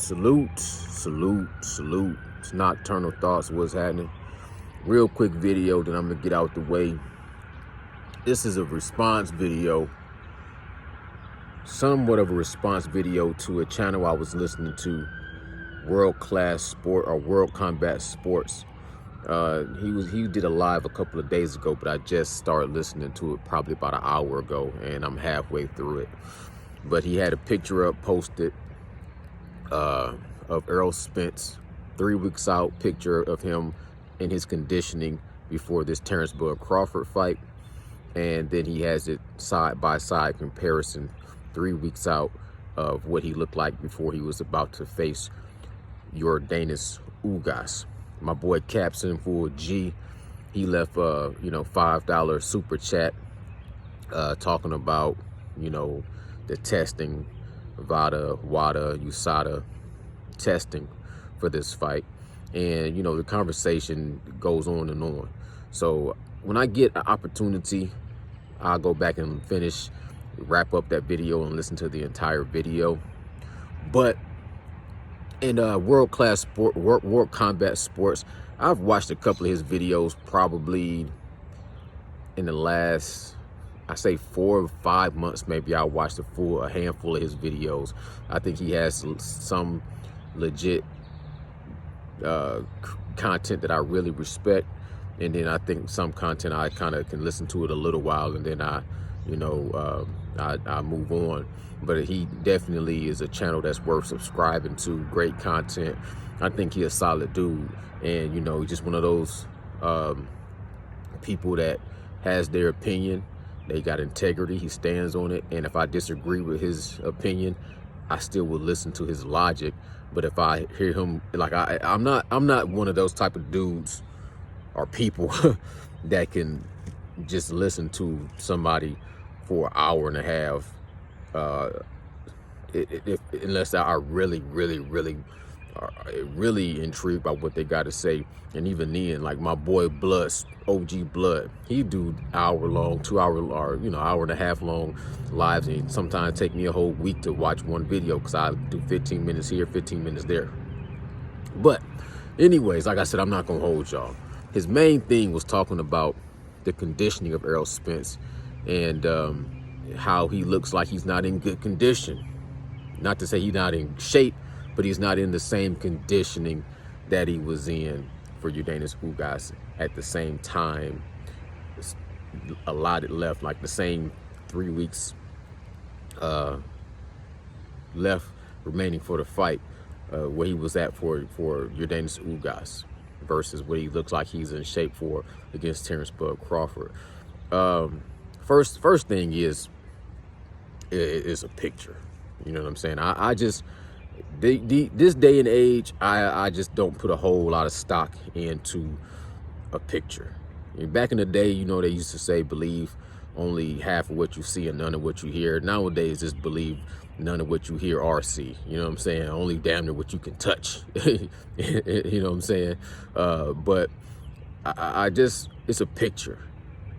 Salute. It's Nocturnal Thoughts. What's happening? Real quick video that I'm gonna get out the way. This is a response video, somewhat of a response video to a channel I was listening to, World Class Sport or World Combat Sports. He did a live a couple of days ago, but I just started listening to it probably about an hour ago, and I'm halfway through it. But he had a picture up posted of ERROL Spence, 3 weeks out, picture of him in his conditioning before this Terrence Bud Crawford fight. And then he has it side-by-side comparison 3 weeks out of what he looked like before he was about to face Yordenis Ugas. My boy Capson Full G, he left $5 super chat talking about, the testing, WADA, USADA testing for this fight. And, the conversation goes on and on. So when I get an opportunity, I'll go back and wrap up that video and listen to the entire video. But in World Combat Sports, I've watched a couple of his videos probably in the last, I say 4 or 5 months, maybe. I watched a handful of his videos. I think he has some legit content that I really respect, and then I think some content I kind of can listen to it a little while, and then I move on. But he definitely is a channel that's worth subscribing to. Great content. I think he's a solid dude, and he's just one of those people that has their opinion. They got integrity. He stands on it, and if I disagree with his opinion, I still will listen to his logic. But if I hear him, like I'm not one of those type of dudes or people that can just listen to somebody for an hour and a half, unless I are really intrigued by what they got to say. And even then, like my boy Blood, OG Blood, he do hour-long, 2 hour, or hour and a half long lives, and sometimes take me a whole week to watch one video because I do 15 minutes here, 15 minutes there. But anyways, like I said, I'm not gonna hold y'all. His main thing was talking about the conditioning of ERROL Spence and how he looks like he's not in good condition. Not to say he's not in shape, but he's not in the same conditioning that he was in for Yordenis Ugas at the same time. It's a lot left, like the same 3 weeks left remaining for the fight, where he was at for Yordenis Ugas versus what he looks like he's in shape for against Terrence Bud Crawford. First thing is a picture. You know what I'm saying? I just, this day and age, I just don't put a whole lot of stock into a picture. Back in the day, they used to say, believe only half of what you see and none of what you hear. Nowadays, just believe none of what you hear or see. You know what I'm saying? Only damn near what you can touch. You know what I'm saying? But I just, it's a picture.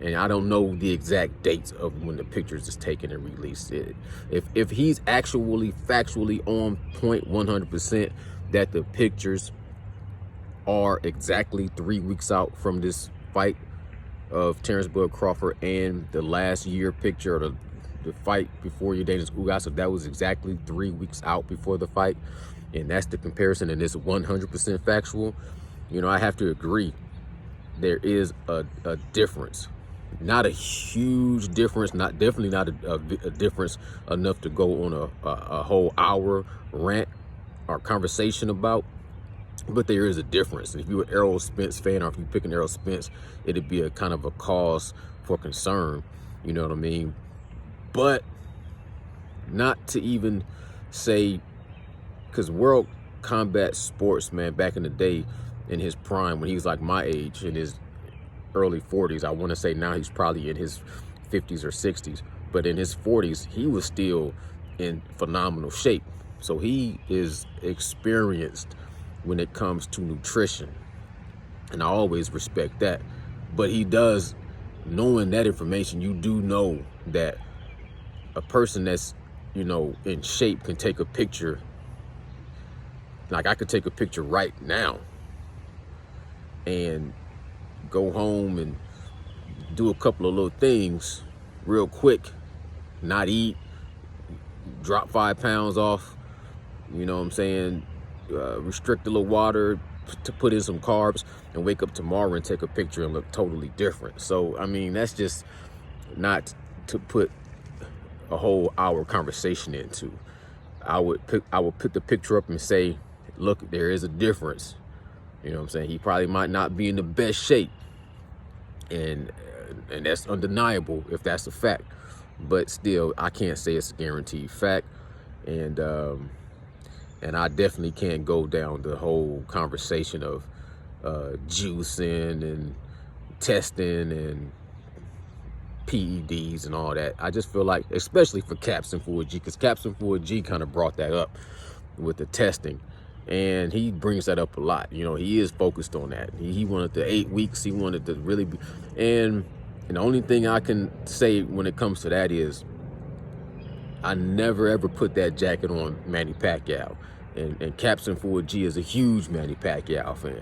And I don't know the exact dates of when the pictures is taken and released. If he's actually factually on point 100% that the pictures are exactly 3 weeks out from this fight of Terrence Bud Crawford and the last year picture, or the fight before Yordenis Ugas, so that was exactly 3 weeks out before the fight, and that's the comparison, and it's 100% factual, I have to agree there is a difference. Not a huge difference, definitely not a difference enough to go on a whole hour rant or conversation about, but there is a difference. And if you're an ERROL Spence fan, or if you pick an ERROL Spence, it'd be a kind of a cause for concern, you know what I mean? But not to even say, because World Combat Sports, man, back in the day, in his prime, when he was like my age, in his early 40s, I want to say now he's probably in his 50s or 60s, but in his 40s, he was still in phenomenal shape. So he is experienced when it comes to nutrition, and I always respect that. But he does, knowing that information, you do know that a person that's in shape can take a picture Like I could take a picture right now and go home and do a couple of little things real quick, not eat, drop 5 pounds off, you know what I'm saying, restrict a little water to put in some carbs, and wake up tomorrow and take a picture and look totally different. So I mean, that's just not to put a whole hour conversation into. I would put the picture up and say, look, there is a difference. You know what I'm saying? He probably might not be in the best shape, and that's undeniable if that's a fact. But still, I can't say it's a guaranteed fact, and I definitely can't go down the whole conversation of juicing and testing and PEDs and all that. I just feel like, especially for Captain Full G, because Captain Full G kind of brought that up with the testing, and he brings that up a lot. You know, he is focused on that. He wanted the 8 weeks. He wanted to really be, and the only thing I can say when it comes to that is I never ever put that jacket on Manny Pacquiao, and Captain Full G is a huge Manny Pacquiao fan.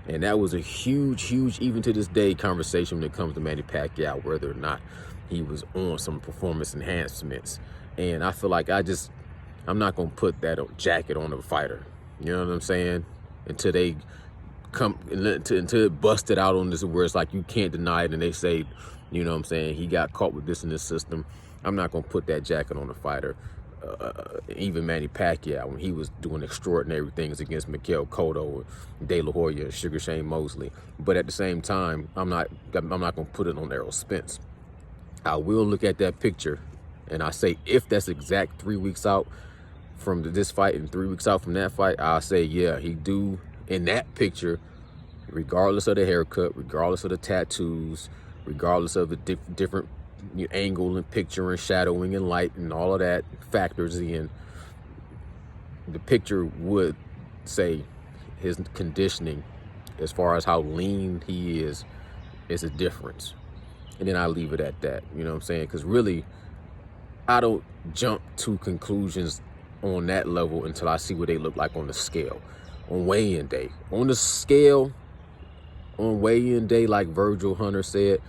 And that was a huge, even to this day, conversation when it comes to Manny Pacquiao, whether or not he was on some performance enhancements. And I feel like I'm not going to put that jacket on a fighter. You know what I'm saying? Until they come, until it busted out on this, where it's like you can't deny it, and they say, you know what I'm saying, he got caught with this in this system. I'm not going to put that jacket on a fighter. Even Manny Pacquiao, when he was doing extraordinary things against Miguel Cotto, De La Hoya, Sugar Shane Mosley. But at the same time, I'm not going to put it on ERROL Spence. I will look at that picture, and I say, if that's exact 3 weeks out from this fight and 3 weeks out from that fight, I'll say, yeah, he do in that picture, regardless of the haircut, regardless of the tattoos, regardless of the different angle and picture and shadowing and light and all of that factors in, the picture would say his conditioning, as far as how lean he is a difference. And then I leave it at that, you know what I'm saying? Because really, I don't jump to conclusions on that level until I see what they look like on the scale, on weigh-in day. On the scale, on weigh-in day, like Virgil Hunter said,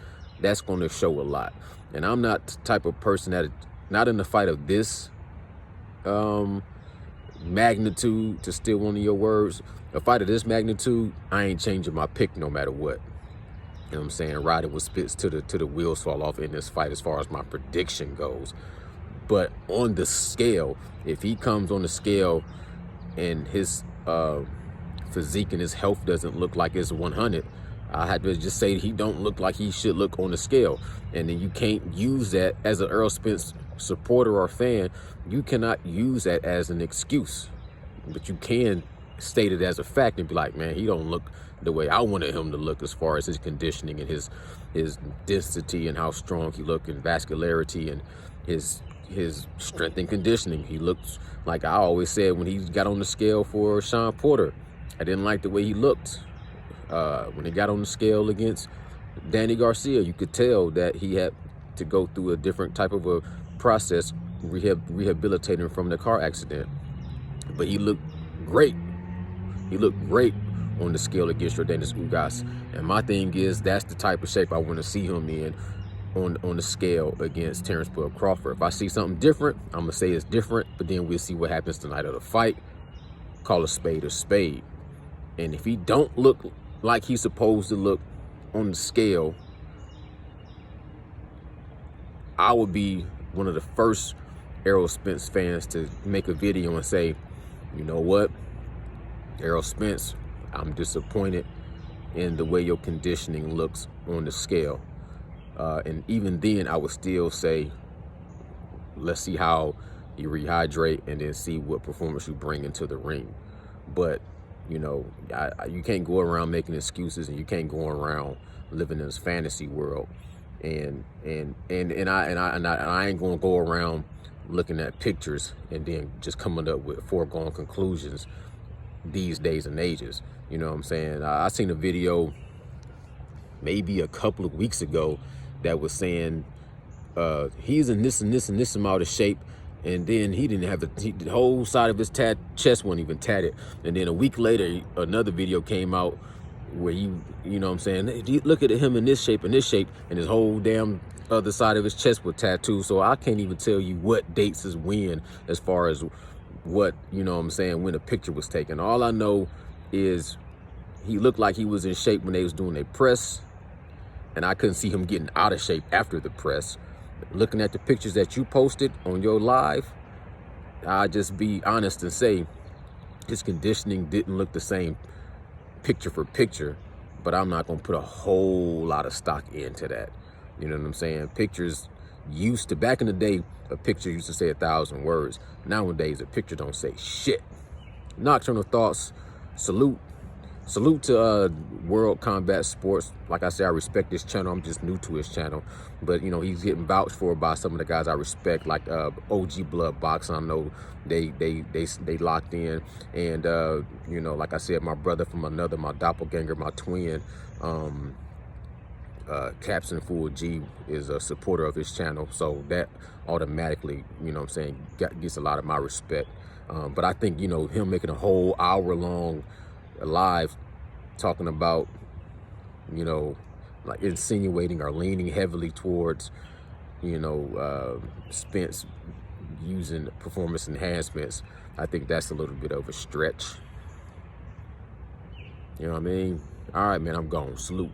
that's going to show a lot. And I'm not the type of person that, not in the fight of this magnitude, to steal one of your words, a fight of this magnitude, I ain't changing my pick no matter what. You know what I'm saying? Riding with Spitz to the wheels fall off in this fight as far as my prediction goes. But on the scale, if he comes on the scale and his physique and his health doesn't look like it's 100, I had to just say he don't look like he should look on the scale. And then you can't use that as an ERROL Spence supporter or fan. You cannot use that as an excuse, but you can state it as a fact and be like, man, he don't look the way I wanted him to look as far as his conditioning and his density and how strong he looked, and vascularity and his strength and conditioning. He looks like, I always said when he got on the scale for Sean Porter, I didn't like the way he looked. When he got on the scale against Danny Garcia, you could tell that he had to go through a different type of a process, rehabilitating from the car accident. But he looked great. He looked great on the scale against Yordenis Ugas. And my thing is, that's the type of shape I want to see him in on the scale against Terrence Bud Crawford. If I see something different, I'm going to say it's different, but then we'll see what happens tonight of the fight. Call a spade. And if he don't look like he's supposed to look on the scale, I would be one of the first ERROL Spence fans to make a video and say, you know what, ERROL Spence, I'm disappointed in the way your conditioning looks on the scale. And even then, I would still say, let's see how you rehydrate and then see what performance you bring into the ring. But you know, you can't go around making excuses, and you can't go around living in this fantasy world. And I ain't gonna go around looking at pictures and then just coming up with foregone conclusions these days and ages. You know what I'm saying? I seen a video maybe a couple of weeks ago that was saying he's in this and this and this amount of shape. And then he didn't have the whole side of his chest wasn't even tatted. And then a week later, another video came out where you know what I'm saying, look at him in this shape and his whole damn other side of his chest was tattooed. So I can't even tell you what dates is when, as far as what, you know what I'm saying, when a picture was taken. All I know is he looked like he was in shape when they was doing their press, and I couldn't see him getting out of shape after the press. Looking at the pictures that you posted on your live, I'll just be honest and say his conditioning didn't look the same picture for picture, but I'm not gonna put a whole lot of stock into that. You know what I'm saying? Pictures used to, back in the day, a picture used to say 1,000 words. Nowadays, a picture don't say shit. Nocturnal Thoughts, salute to World Combat Sports. Like I said, I respect this channel. I'm just new to his channel, but you know, he's getting vouched for by some of the guys I respect, like OG Blood Boxing. I know they locked in, and you know, like I said, my brother from another, my doppelganger, my twin, Captain Full G, is a supporter of his channel, so that automatically, you know what I'm saying, gets a lot of my respect. But I think, you know, him making a whole hour-long live talking about, you know, like insinuating or leaning heavily towards, you know, Spence using performance enhancements, I think that's a little bit of a stretch. You know what I mean? All right, man, I'm gone. Salute.